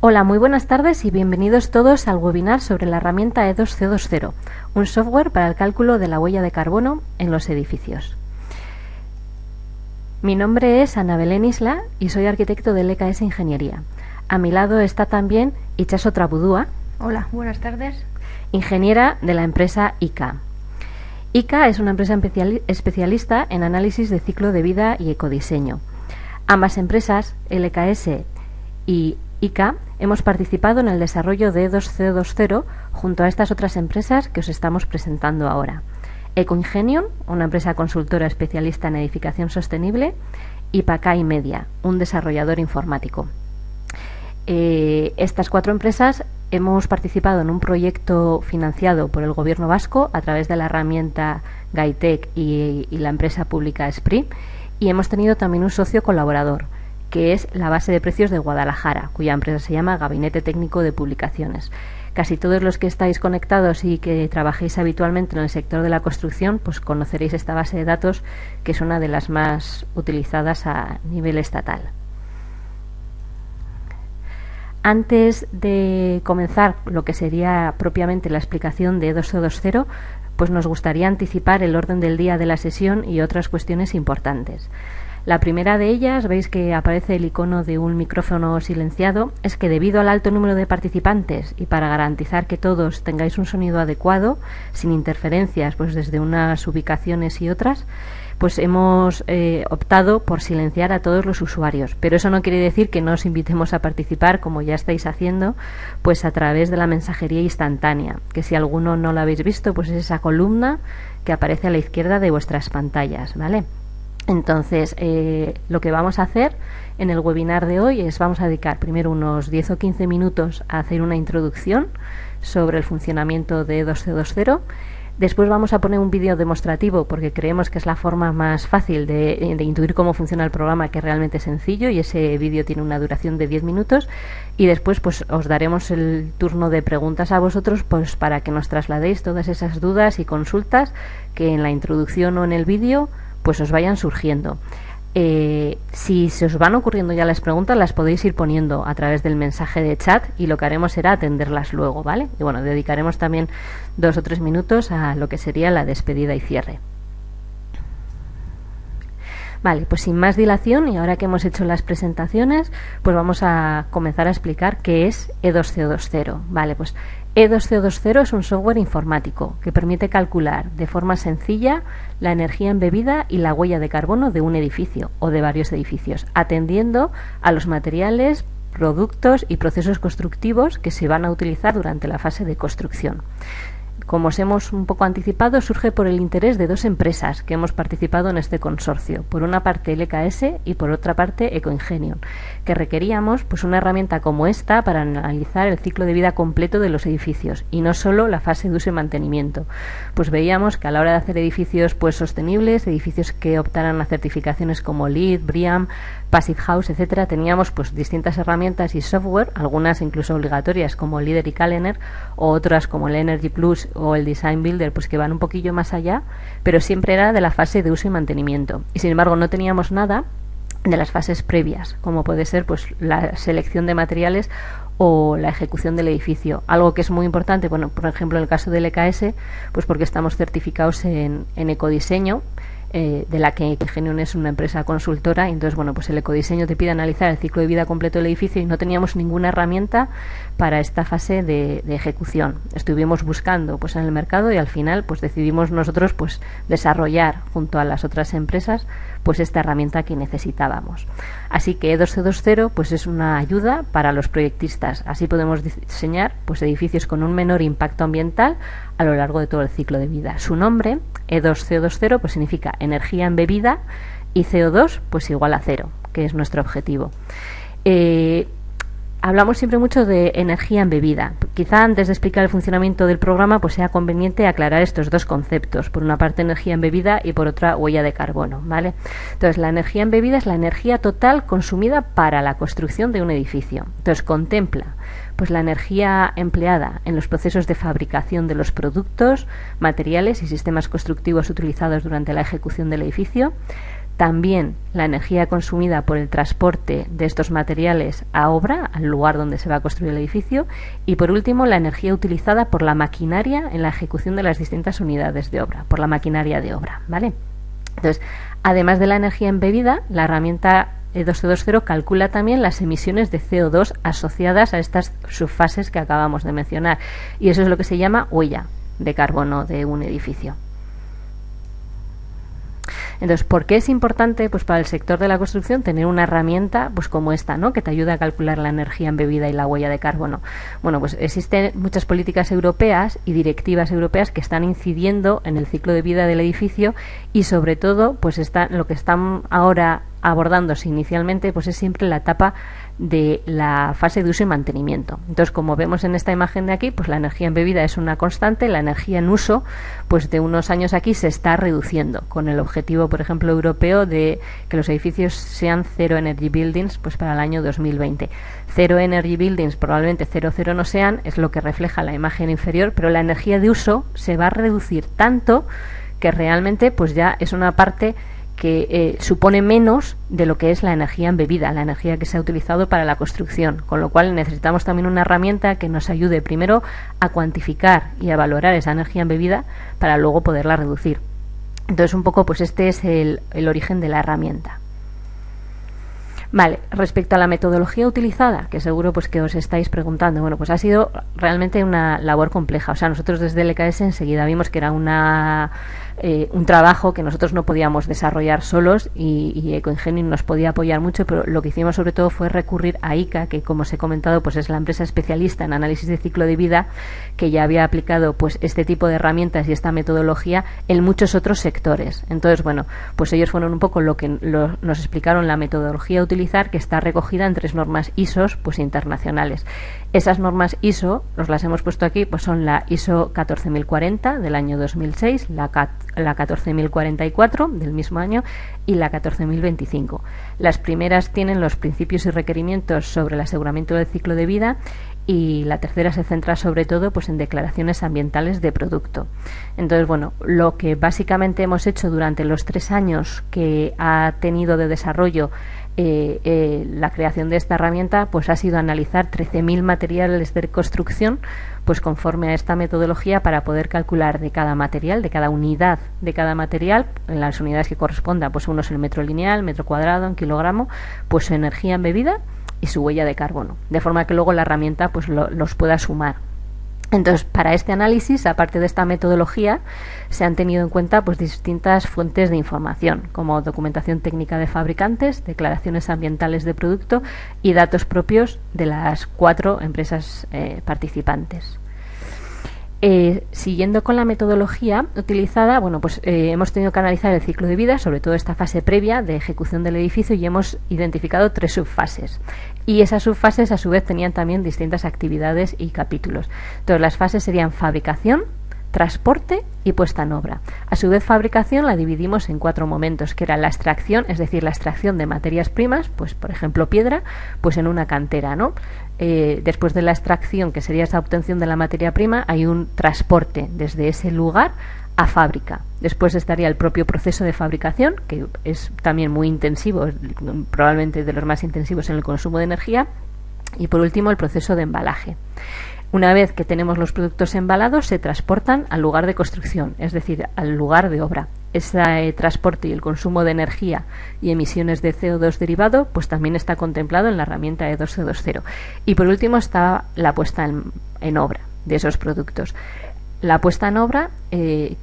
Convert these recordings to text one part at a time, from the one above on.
Hola, muy buenas tardes y bienvenidos todos al webinar sobre la herramienta E2C20, un software para el cálculo de la huella de carbono en los edificios. Mi nombre es Ana Belén Isla y soy arquitecto del EKS Ingeniería. A mi lado está también Itxaso Trabudúa. Hola, buenas tardes. Ingeniera de la empresa ICA. ICA es una empresa especialista en análisis de ciclo de vida y ecodiseño. Ambas empresas, el EKS y ICA, hemos participado en el desarrollo de E2C20 junto a estas otras empresas que os estamos presentando ahora. Ecoingenium, una empresa consultora especialista en edificación sostenible, y Pacai Media, un desarrollador informático. Estas cuatro empresas hemos participado en un proyecto financiado por el Gobierno vasco a través de la herramienta Gaitec y la empresa pública SPRI, y hemos tenido también un socio colaborador, que es la base de precios de Guadalajara, cuya empresa se llama Gabinete Técnico de Publicaciones. Casi todos los que estáis conectados y que trabajéis habitualmente en el sector de la construcción, pues conoceréis esta base de datos, que es una de las más utilizadas a nivel estatal. Antes de comenzar lo que sería propiamente la explicación de E2C20, pues nos gustaría anticipar el orden del día de la sesión y otras cuestiones importantes. La primera de ellas, veis que aparece el icono de un micrófono silenciado, es que debido al alto número de participantes y para garantizar que todos tengáis un sonido adecuado, sin interferencias pues desde unas ubicaciones y otras, pues hemos optado por silenciar a todos los usuarios. Pero eso no quiere decir que no os invitemos a participar, como ya estáis haciendo, pues a través de la mensajería instantánea, que si alguno no lo habéis visto, pues es esa columna que aparece a la izquierda de vuestras pantallas, ¿vale? Entonces, lo que vamos a hacer en el webinar de hoy es vamos a dedicar primero unos 10 o 15 minutos a hacer una introducción sobre el funcionamiento de E2C20. Después vamos a poner un vídeo demostrativo porque creemos que es la forma más fácil de intuir cómo funciona el programa, que es realmente sencillo, y ese vídeo tiene una duración de 10 minutos. Y después pues os daremos el turno de preguntas a vosotros, pues para que nos trasladéis todas esas dudas y consultas que en la introducción o en el vídeo pues os vayan surgiendo. Si se os van ocurriendo ya las preguntas, las podéis ir poniendo a través del mensaje de chat y lo que haremos será atenderlas luego, ¿vale? Y bueno, dedicaremos también 2 o 3 minutos a lo que sería la despedida y cierre. Vale, pues sin más dilación, y ahora que hemos hecho las presentaciones, pues vamos a comenzar a explicar qué es E2C20. Vale, pues E2C20 es un software informático que permite calcular de forma sencilla la energía embebida y la huella de carbono de un edificio o de varios edificios, atendiendo a los materiales, productos y procesos constructivos que se van a utilizar durante la fase de construcción. Como os hemos un poco anticipado, surge por el interés de dos empresas que hemos participado en este consorcio. Por una parte el EKS y por otra parte Ecoingenium, que requeríamos pues una herramienta como esta para analizar el ciclo de vida completo de los edificios y no solo la fase de uso y mantenimiento. Pues veíamos que a la hora de hacer edificios pues sostenibles, edificios que optaran a certificaciones como LEED, BREEAM, Passive House, etcétera, teníamos pues distintas herramientas y software, algunas incluso obligatorias como Leader y Calendar, o otras como el Energy Plus o el Design Builder, pues que van un poquillo más allá, pero siempre era de la fase de uso y mantenimiento. Y sin embargo no teníamos nada de las fases previas, como puede ser pues la selección de materiales o la ejecución del edificio. Algo que es muy importante, bueno, por ejemplo en el caso del EKS, pues porque estamos certificados en ecodiseño, de la que Ecoingenium es una empresa consultora, y entonces bueno, pues el ecodiseño te pide analizar el ciclo de vida completo del edificio y no teníamos ninguna herramienta para esta fase de ejecución. Estuvimos buscando pues en el mercado y al final pues decidimos nosotros pues desarrollar junto a las otras empresas pues esta herramienta que necesitábamos. Así que E2C20 pues es una ayuda para los proyectistas. Así podemos diseñar pues edificios con un menor impacto ambiental a lo largo de todo el ciclo de vida. Su nombre, E2C20, pues significa energía embebida, y CO2 pues igual a cero, que es nuestro objetivo. Hablamos siempre mucho de energía embebida. Quizá antes de explicar el funcionamiento del programa pues sea conveniente aclarar estos dos conceptos. Por una parte energía embebida y por otra huella de carbono, ¿vale? Entonces la energía embebida es la energía total consumida para la construcción de un edificio. Entonces contempla pues la energía empleada en los procesos de fabricación de los productos, materiales y sistemas constructivos utilizados durante la ejecución del edificio. también la energía consumida por el transporte de estos materiales a obra, al lugar donde se va a construir el edificio, y por último la energía utilizada por la maquinaria en la ejecución de las distintas unidades de obra, por la maquinaria de obra, ¿vale? Entonces, además de la energía embebida, la herramienta E1220 calcula también las emisiones de CO2 asociadas a estas subfases que acabamos de mencionar, y eso es lo que se llama huella de carbono de un edificio. Entonces, ¿por qué es importante pues para el sector de la construcción tener una herramienta pues como esta, ¿no?, que te ayuda a calcular la energía embebida y la huella de carbono? Bueno, pues existen muchas políticas europeas y directivas europeas que están incidiendo en el ciclo de vida del edificio, y sobre todo pues lo que están ahora abordándose inicialmente pues es siempre la etapa de la fase de uso y mantenimiento. Entonces, como vemos en esta imagen de aquí, pues la energía embebida es una constante, la energía en uso pues de unos años aquí se está reduciendo, con el objetivo, por ejemplo, europeo de que los edificios sean Zero Energy Buildings pues para el año 2020. Zero Energy Buildings probablemente 00 no sean, es lo que refleja la imagen inferior, pero la energía de uso se va a reducir tanto que realmente pues ya es una parte que supone menos de lo que es la energía embebida, la energía que se ha utilizado para la construcción, con lo cual necesitamos también una herramienta que nos ayude primero a cuantificar y a valorar esa energía embebida para luego poderla reducir. Entonces, un poco pues este es el origen de la herramienta. Vale, respecto a la metodología utilizada, que seguro pues que os estáis preguntando, bueno, pues ha sido realmente una labor compleja. O sea, nosotros desde el LKS enseguida vimos que era un trabajo que nosotros no podíamos desarrollar solos, y Ecoingenio nos podía apoyar mucho, pero lo que hicimos sobre todo fue recurrir a ICA, que como os he comentado pues es la empresa especialista en análisis de ciclo de vida, que ya había aplicado pues este tipo de herramientas y esta metodología en muchos otros sectores. Entonces, bueno, pues ellos fueron un poco nos explicaron la metodología a utilizar, que está recogida en 3 normas ISO pues internacionales. Esas normas ISO, os las hemos puesto aquí, pues son la ISO 14040 del año 2006, la 14044 del mismo año y la 14025. Las primeras tienen los principios y requerimientos sobre el aseguramiento del ciclo de vida, y la tercera se centra sobre todo pues en declaraciones ambientales de producto. Entonces, bueno, lo que básicamente hemos hecho durante los 3 años que ha tenido de desarrollo la creación de esta herramienta pues ha sido analizar 13.000 materiales de construcción pues conforme a esta metodología, para poder calcular de cada material, de cada unidad de cada material, en las unidades que corresponda, pues uno es el metro lineal, metro cuadrado, en kilogramo, pues su energía embebida y su huella de carbono, de forma que luego la herramienta pues los pueda sumar. Entonces, para este análisis, aparte de esta metodología, se han tenido en cuenta pues distintas fuentes de información, como documentación técnica de fabricantes, declaraciones ambientales de producto y datos propios de las 4 empresas participantes. Siguiendo con la metodología utilizada, bueno, pues hemos tenido que analizar el ciclo de vida, sobre todo esta fase previa de ejecución del edificio, y hemos identificado 3 subfases. Y esas subfases, a su vez, tenían también distintas actividades y capítulos. Entonces, las fases serían fabricación, transporte y puesta en obra. A su vez, fabricación la dividimos en 4 momentos, que era la extracción, es decir, la extracción de materias primas, pues por ejemplo piedra, pues en una cantera, ¿no? Después de la extracción, que sería esa obtención de la materia prima, hay un transporte desde ese lugar a fábrica. Después estaría el propio proceso de fabricación, que es también muy intensivo, probablemente de los más intensivos en el consumo de energía. Y por último, el proceso de embalaje. Una vez que tenemos los productos embalados, se transportan al lugar de construcción, es decir, al lugar de obra. Ese transporte y el consumo de energía y emisiones de CO2 derivado pues también está contemplado en la herramienta E1220. Y por último está la puesta en obra de esos productos. La puesta en obra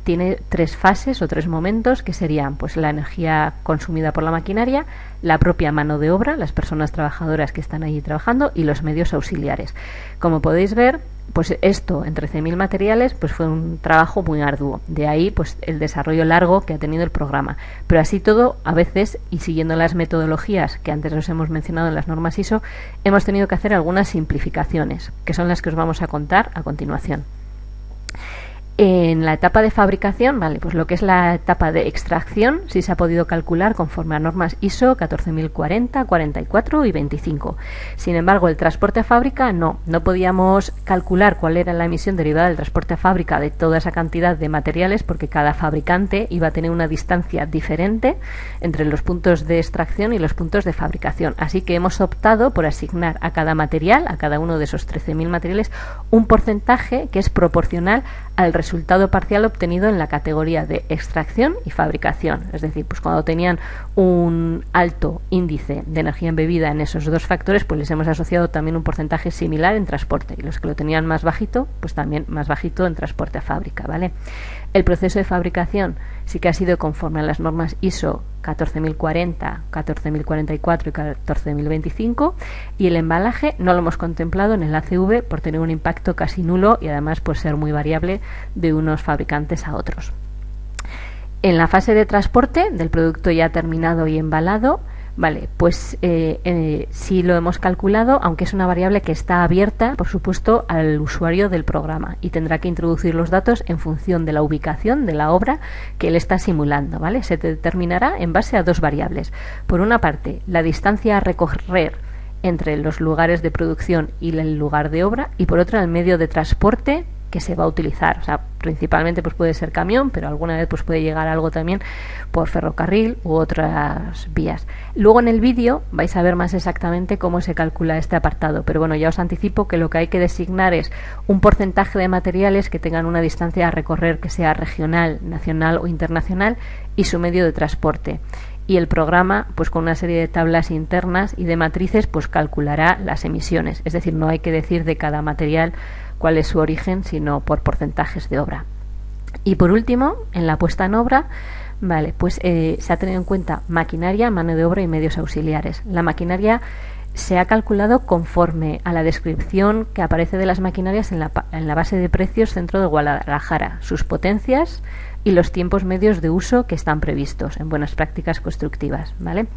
tiene 3 fases o 3 momentos, que serían pues la energía consumida por la maquinaria, la propia mano de obra, las personas trabajadoras que están allí trabajando, y los medios auxiliares. Como podéis ver, pues esto en 13.000 materiales pues fue un trabajo muy arduo. De ahí pues el desarrollo largo que ha tenido el programa. Pero así todo, a veces, y siguiendo las metodologías que antes os hemos mencionado en las normas ISO, hemos tenido que hacer algunas simplificaciones, que son las que os vamos a contar a continuación. En la etapa de fabricación, vale, pues lo que es la etapa de extracción sí se ha podido calcular conforme a normas ISO 14040, 44 y 25. Sin embargo, el transporte a fábrica no podíamos calcular cuál era la emisión derivada del transporte a fábrica de toda esa cantidad de materiales, porque cada fabricante iba a tener una distancia diferente entre los puntos de extracción y los puntos de fabricación. Así que hemos optado por asignar a cada material, a cada uno de esos 13.000 materiales, un porcentaje que es proporcional al resultado parcial obtenido en la categoría de extracción y fabricación. Es decir, pues cuando tenían un alto índice de energía embebida en esos dos factores, pues les hemos asociado también un porcentaje similar en transporte, y los que lo tenían más bajito, pues también más bajito en transporte a fábrica, ¿vale? El proceso de fabricación sí que ha sido conforme a las normas ISO 14040, 14044 y 14025, y el embalaje no lo hemos contemplado en el ACV por tener un impacto casi nulo y además por ser muy variable de unos fabricantes a otros. En la fase de transporte del producto ya terminado y embalado, vale, pues sí lo hemos calculado, aunque es una variable que está abierta, por supuesto, al usuario del programa, y tendrá que introducir los datos en función de la ubicación de la obra que él está simulando, ¿vale? Se determinará en base a dos variables. Por una parte, la distancia a recorrer entre los lugares de producción y el lugar de obra, y por otra, el medio de transporte que se va a utilizar. O sea, principalmente pues puede ser camión, pero alguna vez pues puede llegar algo también por ferrocarril u otras vías. Luego en el vídeo vais a ver más exactamente cómo se calcula este apartado, pero bueno, ya os anticipo que lo que hay que designar es un porcentaje de materiales que tengan una distancia a recorrer que sea regional, nacional o internacional, y su medio de transporte. Y el programa, pues con una serie de tablas internas y de matrices, pues calculará las emisiones. Es decir, no hay que decir de cada material cuál es su origen, sino por porcentajes de obra. Y por último, en la puesta en obra, vale, pues se ha tenido en cuenta maquinaria, mano de obra y medios auxiliares. La maquinaria se ha calculado conforme a la descripción que aparece de las maquinarias en la base de precios Centro de Guadalajara, sus potencias y los tiempos medios de uso que están previstos en buenas prácticas constructivas, ¿vale?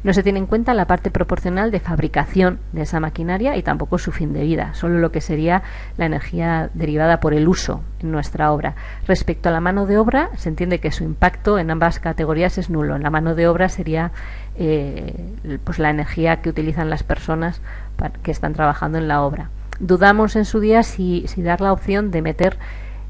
No se tiene en cuenta la parte proporcional de fabricación de esa maquinaria y tampoco su fin de vida, solo lo que sería la energía derivada por el uso en nuestra obra. Respecto a la mano de obra, se entiende que su impacto en ambas categorías es nulo. En la mano de obra sería pues la energía que utilizan las personas que están trabajando en la obra. Dudamos en su día si dar la opción de meter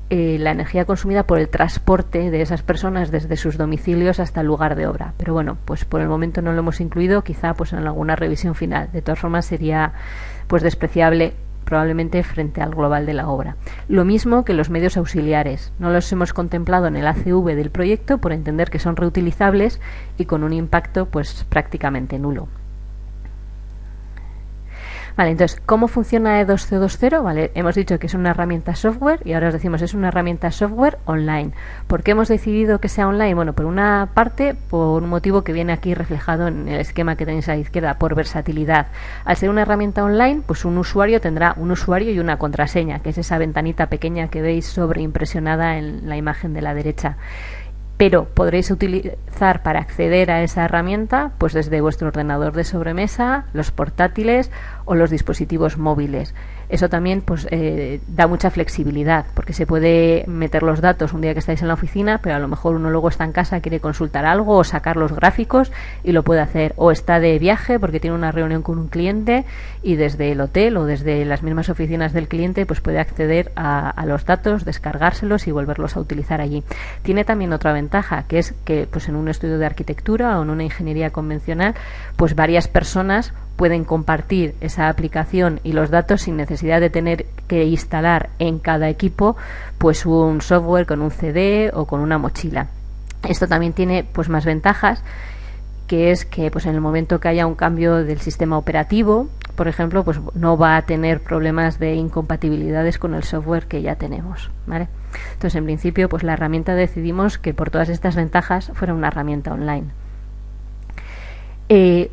la energía consumida por el transporte de esas personas desde sus domicilios hasta el lugar de obra, pero bueno, pues por el momento no lo hemos incluido, quizá pues en alguna revisión final. De todas formas sería pues despreciable probablemente frente al global de la obra. Lo mismo que los medios auxiliares, no los hemos contemplado en el ACV del proyecto por entender que son reutilizables y con un impacto pues prácticamente nulo. Vale, entonces, ¿cómo funciona E2C20? Vale, hemos dicho que es una herramienta software y ahora os decimos es una herramienta software online. ¿Por qué hemos decidido que sea online? Bueno, por una parte, por un motivo que viene aquí reflejado en el esquema que tenéis a la izquierda, por versatilidad. Al ser una herramienta online, pues un usuario tendrá un usuario y una contraseña, que es esa ventanita pequeña que veis sobreimpresionada en la imagen de la derecha. Pero podréis utilizar para acceder a esa herramienta pues desde vuestro ordenador de sobremesa, los portátiles o los dispositivos móviles. Eso también pues da mucha flexibilidad, porque se puede meter los datos un día que estáis en la oficina, pero a lo mejor uno luego está en casa, quiere consultar algo o sacar los gráficos y lo puede hacer, o está de viaje porque tiene una reunión con un cliente y desde el hotel o desde las mismas oficinas del cliente pues puede acceder a los datos, descargárselos y volverlos a utilizar allí. Tiene también otra ventaja, que es que pues en un estudio de arquitectura o en una ingeniería convencional pues varias personas pueden compartir esa aplicación y los datos sin necesidad de tener que instalar en cada equipo pues un software con un CD o con una mochila. Esto también tiene pues más ventajas, que es que pues en el momento que haya un cambio del sistema operativo, por ejemplo, pues no va a tener problemas de incompatibilidades con el software que ya tenemos, ¿vale? Entonces, en principio, pues la herramienta decidimos que por todas estas ventajas fuera una herramienta online.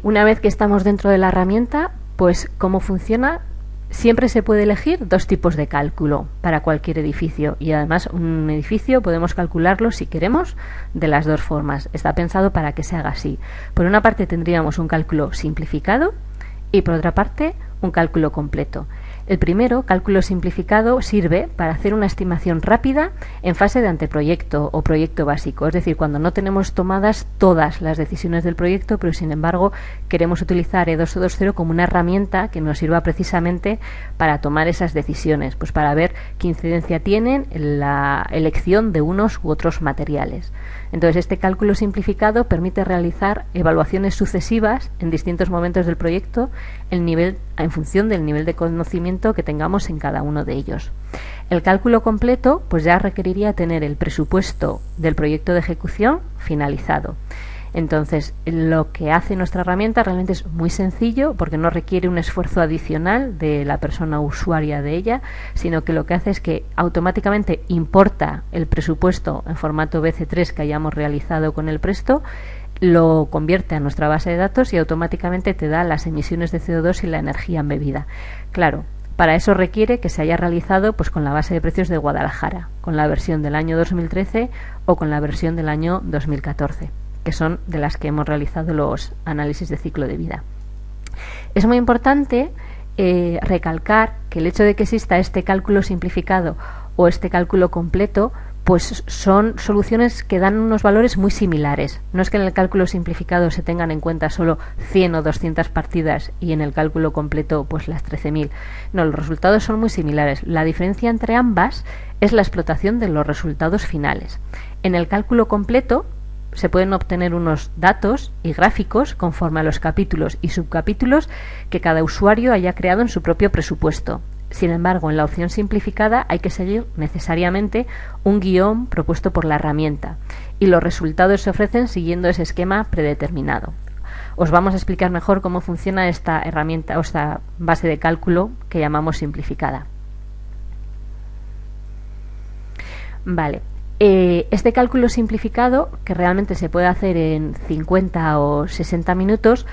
Una vez que estamos dentro de la herramienta, pues ¿cómo funciona? Siempre se puede elegir dos tipos de cálculo para cualquier edificio, y además un edificio podemos calcularlo si queremos de las dos formas. Está pensado para que se haga así. Por una parte tendríamos un cálculo simplificado y por otra parte un cálculo completo. El primero, cálculo simplificado, sirve para hacer una estimación rápida en fase de anteproyecto o proyecto básico, es decir, cuando no tenemos tomadas todas las decisiones del proyecto, pero sin embargo queremos utilizar E2E2.0 como una herramienta que nos sirva precisamente para tomar esas decisiones, pues para ver qué incidencia tienen en la elección de unos u otros materiales. Entonces, este cálculo simplificado permite realizar evaluaciones sucesivas en distintos momentos del proyecto en función del nivel de conocimiento que tengamos en cada uno de ellos. El cálculo completo pues ya requeriría tener el presupuesto del proyecto de ejecución finalizado. Entonces, lo que hace nuestra herramienta realmente es muy sencillo porque no requiere un esfuerzo adicional de la persona usuaria de ella, sino que lo que hace es que automáticamente importa el presupuesto en formato BC3 que hayamos realizado con el Presto, lo convierte a nuestra base de datos y automáticamente te da las emisiones de CO2 y la energía embebida. Claro, para eso requiere que se haya realizado pues con la base de precios de Guadalajara, con la versión del año 2013 o con la versión del año 2014. Que son de las que hemos realizado los análisis de ciclo de vida. Es muy importante recalcar que el hecho de que exista este cálculo simplificado o este cálculo completo pues son soluciones que dan unos valores muy similares. No es que en el cálculo simplificado se tengan en cuenta solo 100 o 200 partidas y en el cálculo completo pues las 13.000. No, los resultados son muy similares. La diferencia entre ambas es la explotación de los resultados finales. En el cálculo completo se pueden obtener unos datos y gráficos conforme a los capítulos y subcapítulos que cada usuario haya creado en su propio presupuesto. Sin embargo, en la opción simplificada hay que seguir necesariamente un guión propuesto por la herramienta y los resultados se ofrecen siguiendo ese esquema predeterminado. Os vamos a explicar mejor cómo funciona esta herramienta o esta base de cálculo que llamamos simplificada. Vale. Este cálculo simplificado, que realmente se puede hacer en 50 o 60 minutos,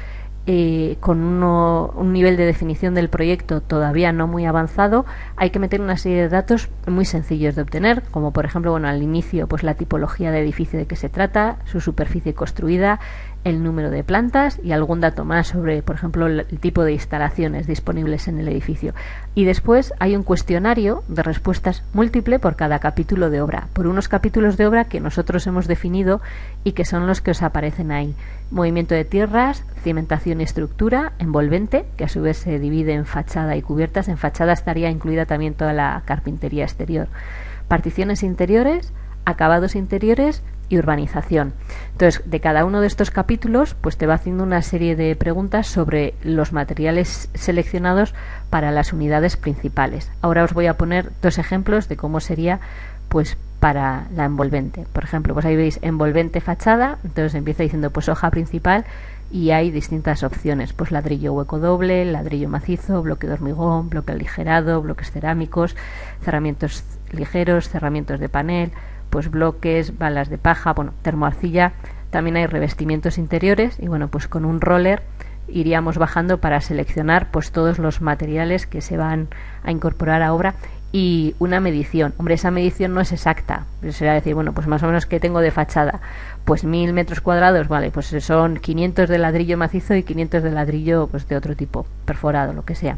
con un nivel de definición del proyecto todavía no muy avanzado, hay que meter una serie de datos muy sencillos de obtener, como por ejemplo, al inicio, pues la tipología de edificio de que se trata, su superficie construida, el número de plantas y algún dato más sobre, por ejemplo, el tipo de instalaciones disponibles en el edificio. Y después hay un cuestionario de respuestas múltiple por cada capítulo de obra, por unos capítulos de obra que nosotros hemos definido y que son los que os aparecen ahí. Movimiento de tierras, cimentación y estructura, envolvente, que a su vez se divide en fachada y cubiertas. En fachada estaría incluida también toda la carpintería exterior. Particiones interiores, acabados interiores y urbanización. Entonces, de cada uno de estos capítulos, pues te va haciendo una serie de preguntas sobre los materiales seleccionados para las unidades principales. Ahora os voy a poner dos ejemplos de cómo sería, pues, para la envolvente. Por ejemplo, pues ahí veis envolvente fachada, entonces empieza diciendo pues hoja principal y hay distintas opciones, pues ladrillo hueco doble, ladrillo macizo, bloque de hormigón, bloque aligerado, bloques cerámicos, cerramientos ligeros, cerramientos de panel, pues bloques, balas de paja, termoarcilla. También hay revestimientos interiores y pues con un roller iríamos bajando para seleccionar pues todos los materiales que se van a incorporar a obra y una medición. Hombre, esa medición no es exacta, será decir, pues más o menos ¿qué tengo de fachada? Pues 1000 metros cuadrados, vale, pues son 500 de ladrillo macizo y 500 de ladrillo pues de otro tipo, perforado, lo que sea.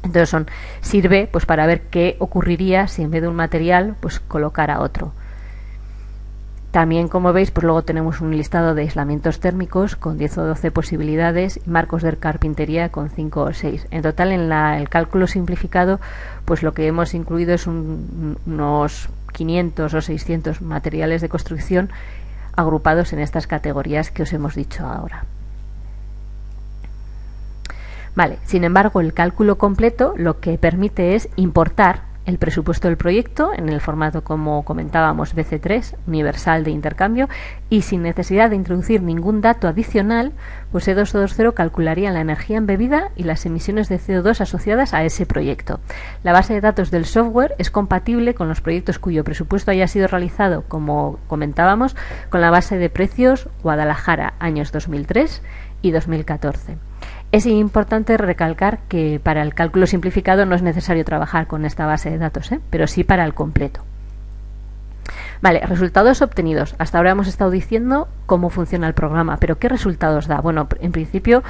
Entonces sirve pues para ver qué ocurriría si en vez de un material pues colocara otro. También, como veis, pues luego tenemos un listado de aislamientos térmicos con 10 o 12 posibilidades y marcos de carpintería con 5 o 6. En total, en el cálculo simplificado, pues lo que hemos incluido es unos 500 o 600 materiales de construcción agrupados en estas categorías que os hemos dicho ahora. Vale, sin embargo, el cálculo completo lo que permite es importar el presupuesto del proyecto en el formato, como comentábamos, BC3, universal de intercambio, y sin necesidad de introducir ningún dato adicional, pues E2E2.0 calcularía la energía embebida y las emisiones de CO2 asociadas a ese proyecto. La base de datos del software es compatible con los proyectos cuyo presupuesto haya sido realizado, como comentábamos, con la base de precios Guadalajara, años 2003 y 2014. Es importante recalcar que para el cálculo simplificado no es necesario trabajar con esta base de datos, pero sí para el completo. Vale, resultados obtenidos. Hasta ahora hemos estado diciendo cómo funciona el programa, pero ¿qué resultados da? En principio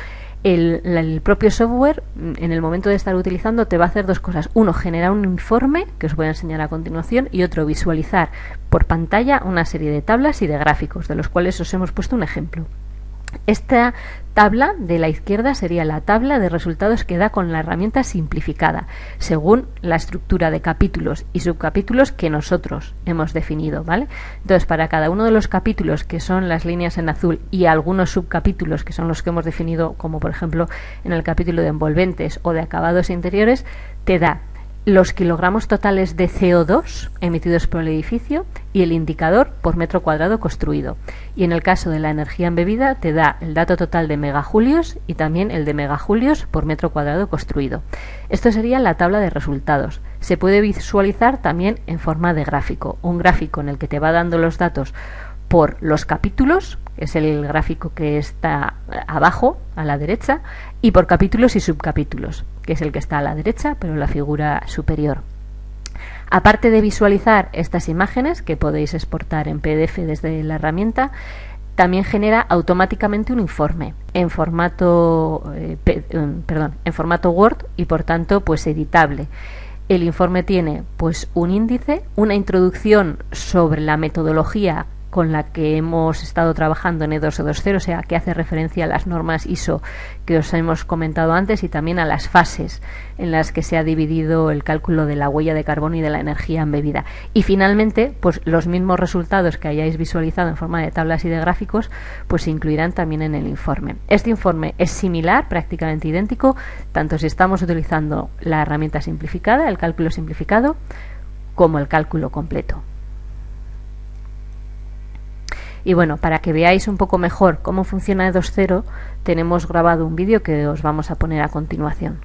El propio software, en el momento de estar utilizando, te va a hacer dos cosas. Uno, generar un informe, que os voy a enseñar a continuación, y otro, visualizar por pantalla una serie de tablas y de gráficos, de los cuales os hemos puesto un ejemplo. Esta tabla de la izquierda sería la tabla de resultados que da con la herramienta simplificada, según la estructura de capítulos y subcapítulos que nosotros hemos definido, ¿vale? Entonces, para cada uno de los capítulos, que son las líneas en azul, y algunos subcapítulos, que son los que hemos definido, como por ejemplo en el capítulo de envolventes o de acabados interiores, te da los kilogramos totales de CO2 emitidos por el edificio y el indicador por metro cuadrado construido. Y en el caso de la energía embebida te da el dato total de megajulios y también el de megajulios por metro cuadrado construido. Esto sería la tabla de resultados. Se puede visualizar también en forma de gráfico, un gráfico en el que te va dando los datos por los capítulos, que es el gráfico que está abajo a la derecha, y por capítulos y subcapítulos, que es el que está a la derecha pero en la figura superior. Aparte de visualizar estas imágenes, que podéis exportar en PDF desde la herramienta, también genera automáticamente un informe en formato Word y por tanto pues editable. El informe tiene pues un índice, una introducción sobre la metodología con la que hemos estado trabajando en E1220, o sea, que hace referencia a las normas ISO que os hemos comentado antes y también a las fases en las que se ha dividido el cálculo de la huella de carbono y de la energía embebida. Y finalmente, pues los mismos resultados que hayáis visualizado en forma de tablas y de gráficos, pues se incluirán también en el informe. Este informe es similar, prácticamente idéntico, tanto si estamos utilizando la herramienta simplificada, el cálculo simplificado, como el cálculo completo. Y bueno, para que veáis un poco mejor cómo funciona E20, tenemos grabado un vídeo que os vamos a poner a continuación.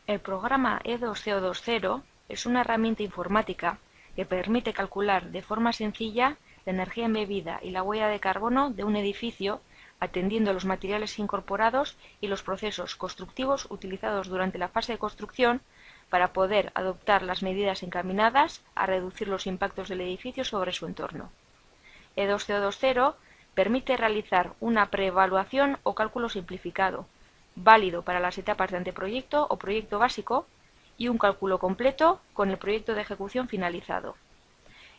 El programa E2CO20 es una herramienta informática que permite calcular de forma sencilla la energía embebida y la huella de carbono de un edificio, atendiendo a los materiales incorporados y los procesos constructivos utilizados durante la fase de construcción para poder adoptar las medidas encaminadas a reducir los impactos del edificio sobre su entorno. E2CO20 permite realizar una preevaluación o cálculo simplificado, válido para las etapas de anteproyecto o proyecto básico, y un cálculo completo con el proyecto de ejecución finalizado.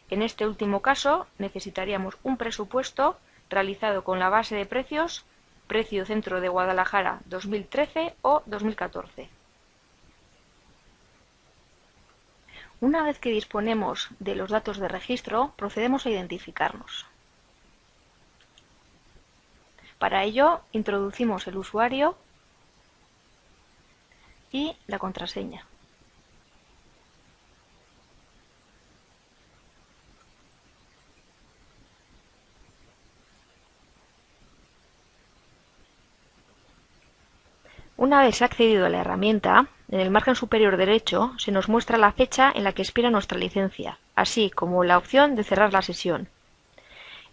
En este último caso necesitaríamos un presupuesto realizado con la base de precios, precio centro de Guadalajara 2013 o 2014. Una vez que disponemos de los datos de registro, procedemos a identificarnos. Para ello, introducimos el usuario y la contraseña. Una vez accedido a la herramienta, en el margen superior derecho se nos muestra la fecha en la que expira nuestra licencia, así como la opción de cerrar la sesión.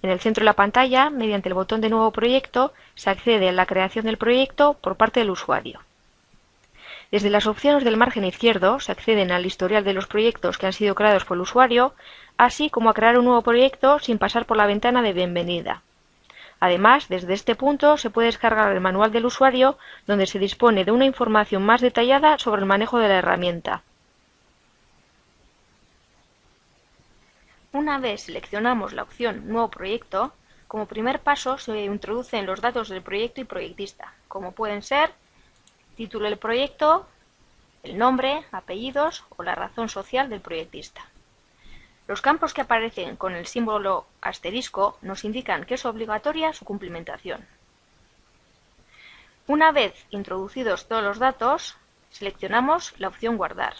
En el centro de la pantalla, mediante el botón de Nuevo proyecto, se accede a la creación del proyecto por parte del usuario. Desde las opciones del margen izquierdo se acceden al historial de los proyectos que han sido creados por el usuario, así como a crear un nuevo proyecto sin pasar por la ventana de bienvenida. Además, desde este punto se puede descargar el manual del usuario, donde se dispone de una información más detallada sobre el manejo de la herramienta. Una vez seleccionamos la opción Nuevo proyecto, como primer paso se introducen los datos del proyecto y proyectista, como pueden ser título del proyecto, el nombre, apellidos o la razón social del proyectista. Los campos que aparecen con el símbolo asterisco nos indican que es obligatoria su cumplimentación. Una vez introducidos todos los datos, seleccionamos la opción Guardar.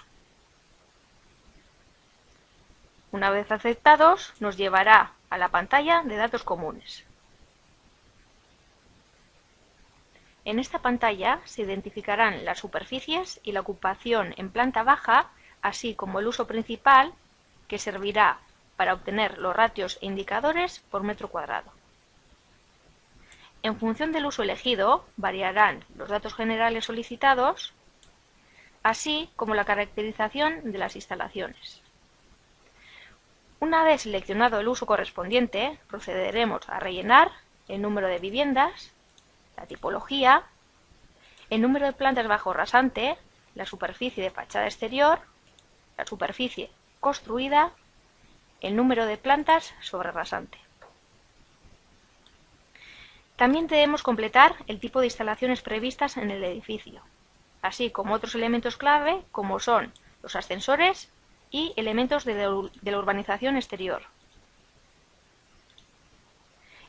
Una vez aceptados, nos llevará a la pantalla de datos comunes. En esta pantalla se identificarán las superficies y la ocupación en planta baja, así como el uso principal, que servirá para obtener los ratios e indicadores por metro cuadrado. En función del uso elegido, variarán los datos generales solicitados, así como la caracterización de las instalaciones. Una vez seleccionado el uso correspondiente, procederemos a rellenar el número de viviendas, la tipología, el número de plantas bajo rasante, la superficie de fachada exterior, la superficie construida, el número de plantas sobre rasante. También debemos completar el tipo de instalaciones previstas en el edificio, así como otros elementos clave como son los ascensores y elementos de la urbanización exterior.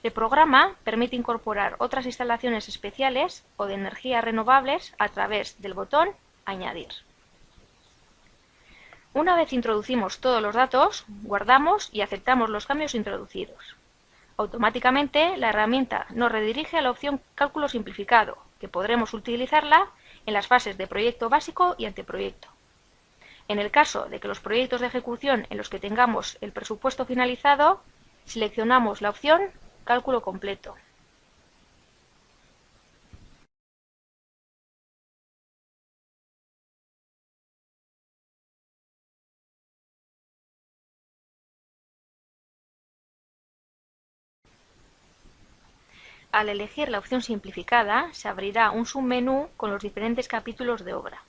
El programa permite incorporar otras instalaciones especiales o de energías renovables a través del botón Añadir. Una vez introducimos todos los datos, guardamos y aceptamos los cambios introducidos. Automáticamente la herramienta nos redirige a la opción Cálculo simplificado, que podremos utilizarla en las fases de proyecto básico y anteproyecto. En el caso de que los proyectos de ejecución en los que tengamos el presupuesto finalizado, seleccionamos la opción Cálculo completo. Al elegir la opción simplificada, se abrirá un submenú con los diferentes capítulos de obra.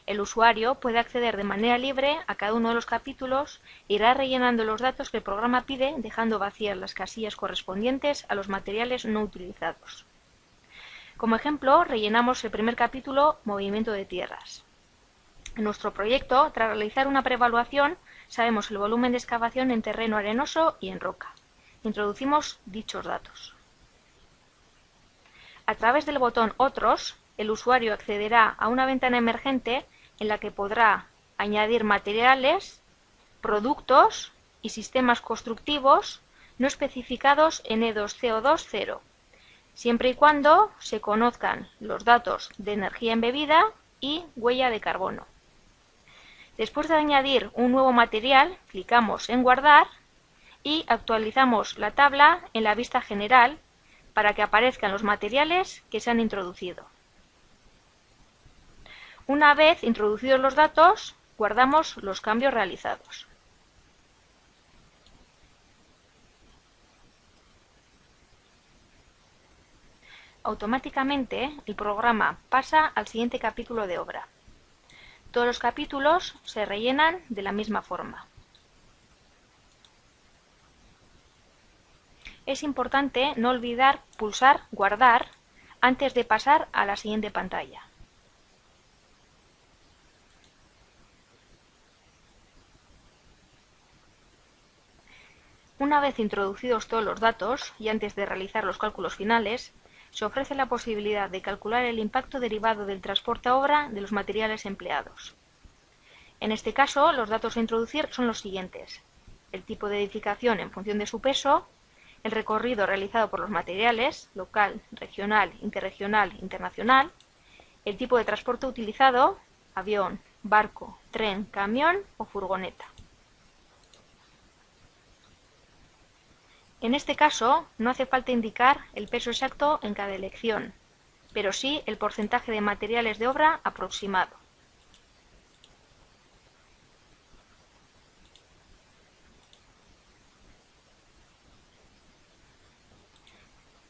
El usuario puede acceder de manera libre a cada uno de los capítulos e irá rellenando los datos que el programa pide, dejando vacías las casillas correspondientes a los materiales no utilizados. Como ejemplo, rellenamos el primer capítulo, Movimiento de tierras. En nuestro proyecto, tras realizar una preevaluación, sabemos el volumen de excavación en terreno arenoso y en roca. Introducimos dichos datos. A través del botón Otros, el usuario accederá a una ventana emergente en la que podrá añadir materiales, productos y sistemas constructivos no especificados en E2CO2.0, siempre y cuando se conozcan los datos de energía embebida y huella de carbono. Después de añadir un nuevo material, clicamos en Guardar y actualizamos la tabla en la vista general para que aparezcan los materiales que se han introducido. Una vez introducidos los datos, guardamos los cambios realizados. Automáticamente, el programa pasa al siguiente capítulo de obra. Todos los capítulos se rellenan de la misma forma. Es importante no olvidar pulsar Guardar antes de pasar a la siguiente pantalla. Una vez introducidos todos los datos y antes de realizar los cálculos finales, se ofrece la posibilidad de calcular el impacto derivado del transporte a obra de los materiales empleados. En este caso, los datos a introducir son los siguientes: el tipo de edificación en función de su peso, el recorrido realizado por los materiales, local, regional, interregional, internacional, el tipo de transporte utilizado, avión, barco, tren, camión o furgoneta. En este caso, no hace falta indicar el peso exacto en cada elección, pero sí el porcentaje de materiales de obra aproximado.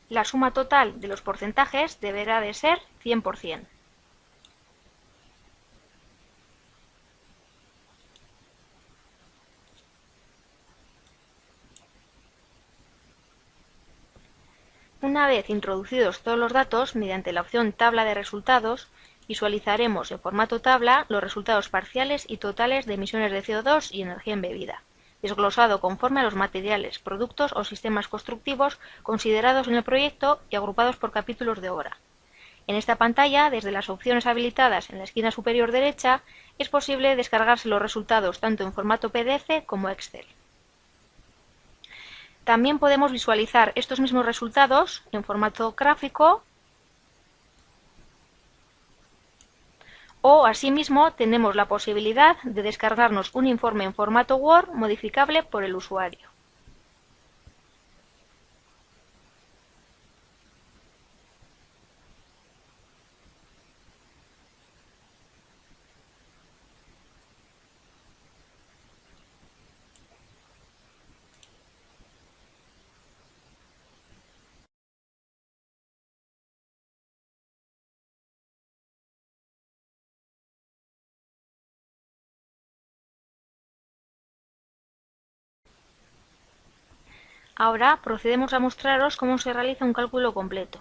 La suma total de los porcentajes deberá de ser 100%. Una vez introducidos todos los datos, mediante la opción Tabla de resultados, visualizaremos en formato tabla los resultados parciales y totales de emisiones de CO2 y energía embebida, desglosado conforme a los materiales, productos o sistemas constructivos considerados en el proyecto y agrupados por capítulos de obra. En esta pantalla, desde las opciones habilitadas en la esquina superior derecha, es posible descargarse los resultados tanto en formato PDF como Excel. También podemos visualizar estos mismos resultados en formato gráfico o, asimismo, tenemos la posibilidad de descargarnos un informe en formato Word modificable por el usuario. Ahora procedemos a mostraros cómo se realiza un cálculo completo.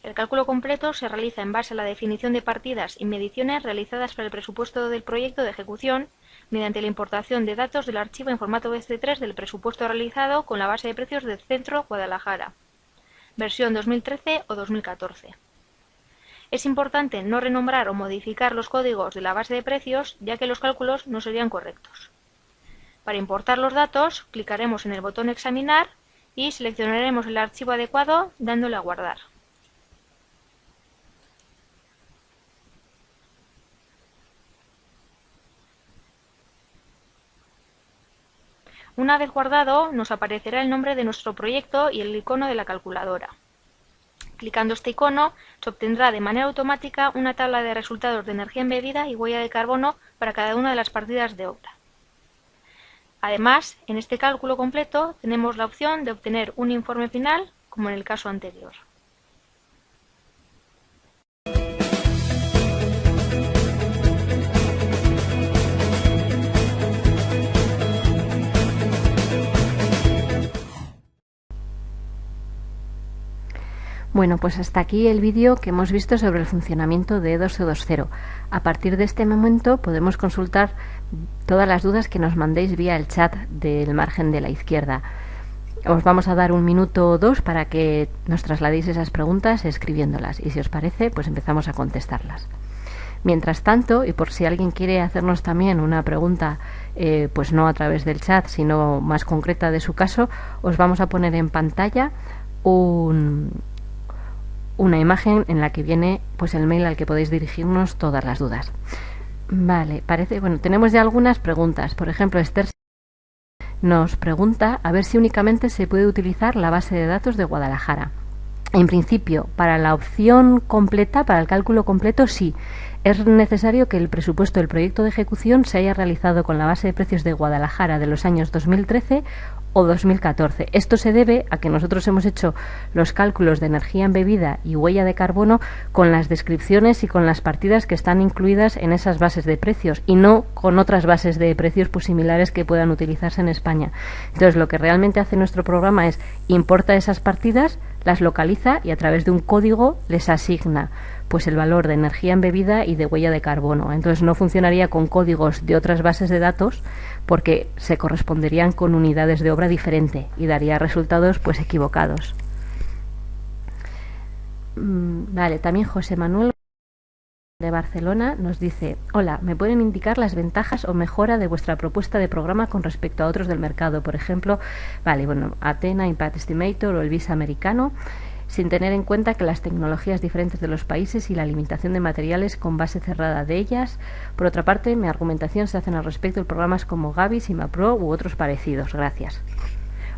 El cálculo completo se realiza en base a la definición de partidas y mediciones realizadas para el presupuesto del proyecto de ejecución mediante la importación de datos del archivo en formato BC3 del presupuesto realizado con la base de precios del Centro Guadalajara, versión 2013 o 2014. Es importante no renombrar o modificar los códigos de la base de precios, ya que los cálculos no serían correctos. Para importar los datos, clicaremos en el botón Examinar y seleccionaremos el archivo adecuado dándole a Guardar. Una vez guardado, nos aparecerá el nombre de nuestro proyecto y el icono de la calculadora. Clicando este icono, se obtendrá de manera automática una tabla de resultados de energía embebida y huella de carbono para cada una de las partidas de obra. Además, en este cálculo completo tenemos la opción de obtener un informe final, como en el caso anterior. Bueno, pues hasta aquí el vídeo que hemos visto sobre el funcionamiento de E2C20. A partir de este momento podemos consultar todas las dudas que nos mandéis vía el chat del margen de la izquierda. Os vamos a dar 1 minuto o 2 para que nos trasladéis esas preguntas escribiéndolas y si os parece, pues empezamos a contestarlas. Mientras tanto, y por si alguien quiere hacernos también una pregunta, pues no a través del chat, sino más concreta de su caso, os vamos a poner en pantalla una imagen en la que viene pues el mail al que podéis dirigirnos todas las dudas. Vale, tenemos ya algunas preguntas. Por ejemplo, Esther nos pregunta a ver si únicamente se puede utilizar la base de datos de Guadalajara. En principio, para la opción completa, para el cálculo completo, sí. Es necesario que el presupuesto del proyecto de ejecución se haya realizado con la base de precios de Guadalajara de los años 2013 o 2014. Esto se debe a que nosotros hemos hecho los cálculos de energía embebida y huella de carbono con las descripciones y con las partidas que están incluidas en esas bases de precios y no con otras bases de precios pues similares que puedan utilizarse en España. Entonces, lo que realmente hace nuestro programa es importa esas partidas, las localiza y a través de un código les asigna pues el valor de energía embebida y de huella de carbono. Entonces no funcionaría con códigos de otras bases de datos porque se corresponderían con unidades de obra diferente y daría resultados pues equivocados. Vale, también José Manuel de Barcelona nos dice: hola, ¿me pueden indicar las ventajas o mejora de vuestra propuesta de programa con respecto a otros del mercado? Por ejemplo, Athena, Impact Estimator o el Visa americano, sin tener en cuenta que las tecnologías diferentes de los países y la limitación de materiales con base cerrada de ellas. Por otra parte, mi argumentación se hace al respecto de programas como Gavi, SIMAPRO u otros parecidos. Gracias.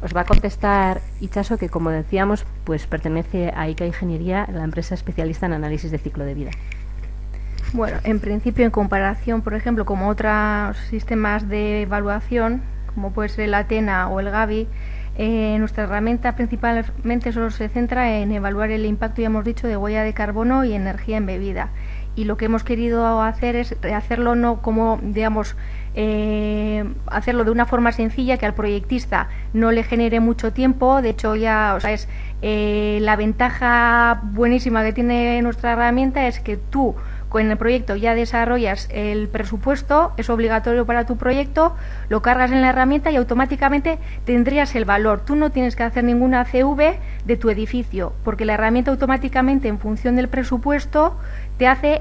Os va a contestar Itxaso, que como decíamos, pues pertenece a ICA Ingeniería, la empresa especialista en análisis de ciclo de vida. Bueno, en principio, en comparación, por ejemplo, con otros sistemas de evaluación, como puede ser el Athena o el Gavi, nuestra herramienta principalmente solo se centra en evaluar el impacto, ya hemos dicho, de huella de carbono y energía embebida. Y lo que hemos querido hacer es hacerlo no como, digamos, hacerlo de una forma sencilla que al proyectista no le genere mucho tiempo. De hecho, ya, es la ventaja buenísima que tiene nuestra herramienta es que tú con el proyecto ya desarrollas el presupuesto, es obligatorio para tu proyecto, lo cargas en la herramienta y automáticamente tendrías el valor. Tú no tienes que hacer ninguna CV de tu edificio, porque la herramienta automáticamente, en función del presupuesto, te hace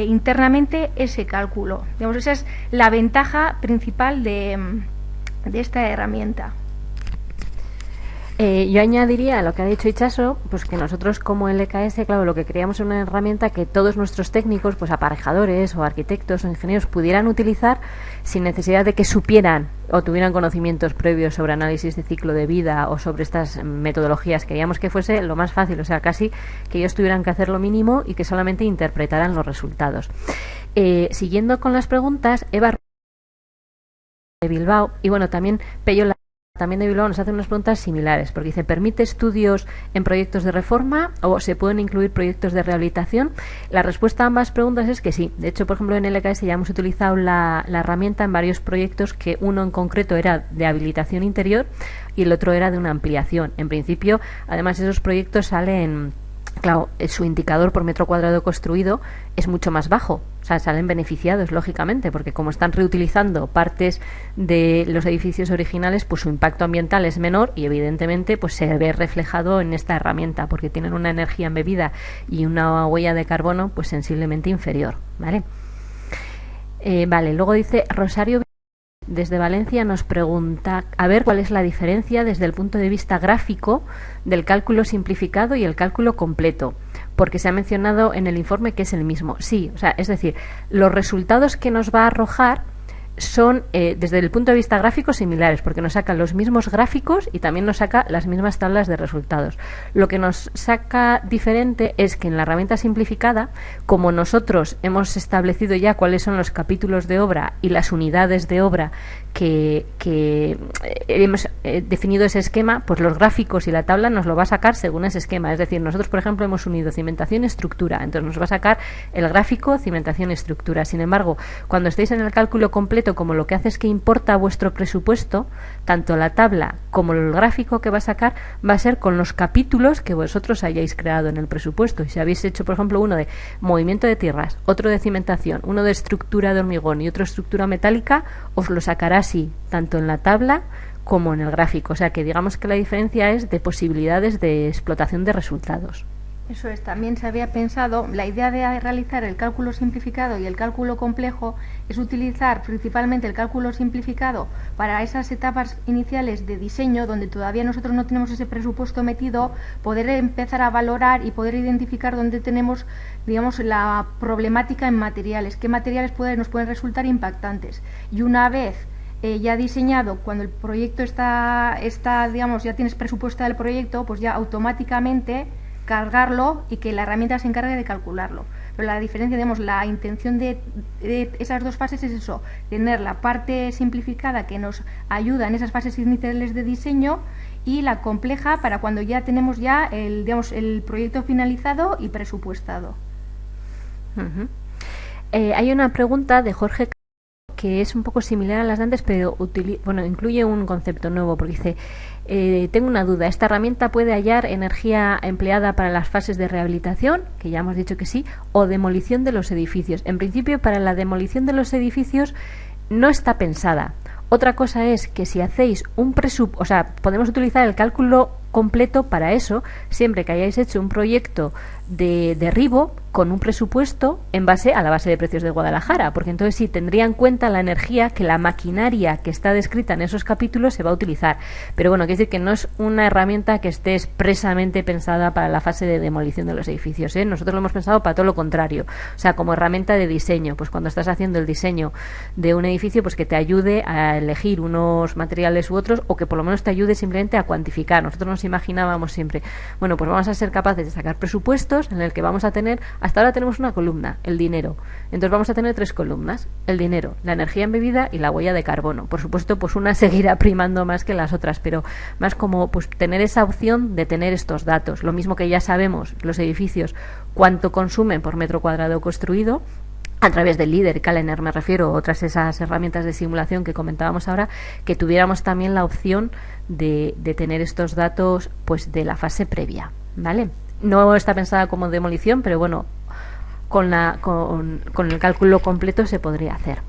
internamente ese cálculo. Digamos, esa es la ventaja principal de esta herramienta. Yo añadiría a lo que ha dicho Itxaso, pues que nosotros como LKS, claro, lo que queríamos es una herramienta que todos nuestros técnicos, pues aparejadores o arquitectos o ingenieros pudieran utilizar sin necesidad de que supieran o tuvieran conocimientos previos sobre análisis de ciclo de vida o sobre estas metodologías. Queríamos que fuese lo más fácil, o sea, casi que ellos tuvieran que hacer lo mínimo y que solamente interpretaran los resultados. Siguiendo con las preguntas, Eva de Bilbao y bueno, también Pello también de Bilbao nos hace unas preguntas similares, porque dice, ¿permite estudios en proyectos de reforma o se pueden incluir proyectos de rehabilitación? La respuesta a ambas preguntas es que sí. De hecho, por ejemplo, en LKS ya hemos utilizado la herramienta en varios proyectos, que uno en concreto era de habilitación interior y el otro era de una ampliación. En principio, además, esos proyectos salen... Claro, su indicador por metro cuadrado construido es mucho más bajo, o sea, salen beneficiados, lógicamente, porque como están reutilizando partes de los edificios originales, pues su impacto ambiental es menor y evidentemente pues se ve reflejado en esta herramienta, porque tienen una energía embebida y una huella de carbono pues sensiblemente inferior, ¿vale? Vale, luego dice Rosario desde Valencia, nos pregunta a ver cuál es la diferencia desde el punto de vista gráfico del cálculo simplificado y el cálculo completo, porque se ha mencionado en el informe que es el mismo. Sí, o sea, es decir, los resultados que nos va a arrojar son desde el punto de vista gráfico similares, porque nos saca los mismos gráficos y también nos saca las mismas tablas de resultados. Lo que nos saca diferente es que en la herramienta simplificada, como nosotros hemos establecido ya cuáles son los capítulos de obra y las unidades de obra que hemos definido ese esquema, pues los gráficos y la tabla nos lo va a sacar según ese esquema. Es decir, nosotros, por ejemplo, hemos unido cimentación y estructura, entonces nos va a sacar el gráfico cimentación y estructura. Sin embargo, cuando estéis en el cálculo completo, como lo que hace es que importa vuestro presupuesto, tanto la tabla como el gráfico que va a sacar va a ser con los capítulos que vosotros hayáis creado en el presupuesto. Y si habéis hecho, por ejemplo, uno de movimiento de tierras, otro de cimentación, uno de estructura de hormigón y otro estructura metálica, os lo sacará así, tanto en la tabla como en el gráfico. O sea que digamos que la diferencia es de posibilidades de explotación de resultados. Eso es, también se había pensado, la idea de realizar el cálculo simplificado y el cálculo complejo es utilizar principalmente el cálculo simplificado para esas etapas iniciales de diseño donde todavía nosotros no tenemos ese presupuesto metido, poder empezar a valorar y poder identificar dónde tenemos, digamos, la problemática en materiales, qué materiales nos pueden resultar impactantes. Y una vez ya diseñado, cuando el proyecto está, digamos, ya tienes presupuesto del proyecto, pues ya automáticamente cargarlo y que la herramienta se encargue de calcularlo. Pero la diferencia, digamos, la intención de esas dos fases es eso, tener la parte simplificada que nos ayuda en esas fases iniciales de diseño y la compleja para cuando ya tenemos ya el proyecto finalizado y presupuestado. Hay una pregunta de Jorge que es un poco similar a las de antes, pero incluye un concepto nuevo, porque dice, tengo una duda, ¿esta herramienta puede hallar energía empleada para las fases de rehabilitación, que ya hemos dicho que sí, o demolición de los edificios? En principio, para la demolición de los edificios no está pensada. Otra cosa es que si hacéis un presupuesto, o sea, podemos utilizar el cálculo completo para eso, siempre que hayáis hecho un proyecto de derribo con un presupuesto en base a la base de precios de Guadalajara, porque entonces sí tendría en cuenta la energía que la maquinaria que está descrita en esos capítulos se va a utilizar. Pero bueno, quiere decir que no es una herramienta que esté expresamente pensada para la fase de demolición de los edificios, ¿eh? Nosotros lo hemos pensado para todo lo contrario, o sea, como herramienta de diseño, pues cuando estás haciendo el diseño de un edificio, pues que te ayude a elegir unos materiales u otros, o que por lo menos te ayude simplemente a cuantificar. Nosotros nos imaginábamos siempre, bueno, pues vamos a ser capaces de sacar presupuestos en el que vamos a tener, hasta ahora tenemos una columna, el dinero, entonces vamos a tener 3 columnas, el dinero, la energía embebida y la huella de carbono. Por supuesto, pues una seguirá primando más que las otras, pero más como pues tener esa opción de tener estos datos, lo mismo que ya sabemos los edificios cuánto consumen por metro cuadrado construido, a través del líder, Calener me refiero, otras esas herramientas de simulación que comentábamos ahora, que tuviéramos también la opción de tener estos datos pues de la fase previa, ¿vale? No está pensada como demolición, pero bueno, con el cálculo completo se podría hacer,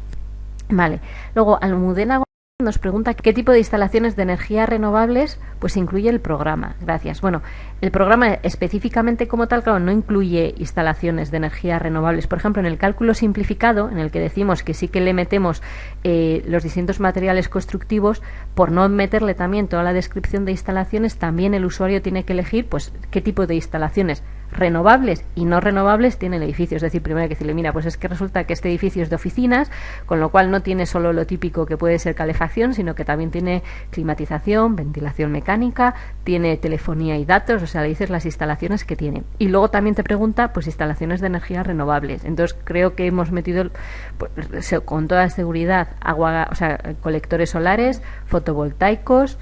¿vale? Luego, Almudena nos pregunta qué tipo de instalaciones de energía renovables pues incluye el programa. Gracias. Bueno, el programa específicamente como tal, claro, no incluye instalaciones de energía renovables. Por ejemplo, en el cálculo simplificado, en el que decimos que sí que le metemos los distintos materiales constructivos, por no meterle también toda la descripción de instalaciones, también el usuario tiene que elegir pues qué tipo de instalaciones. renovables y no renovables tiene el edificio. Es decir, primero hay que decirle, mira, pues es que resulta que este edificio es de oficinas, con lo cual no tiene solo lo típico que puede ser calefacción, sino que también tiene climatización, ventilación mecánica, tiene telefonía y datos, o sea, le dices las instalaciones que tiene. Y luego también te pregunta, pues, instalaciones de energías renovables. Entonces creo que hemos metido, pues, con toda seguridad, agua, o sea, colectores solares, fotovoltaicos,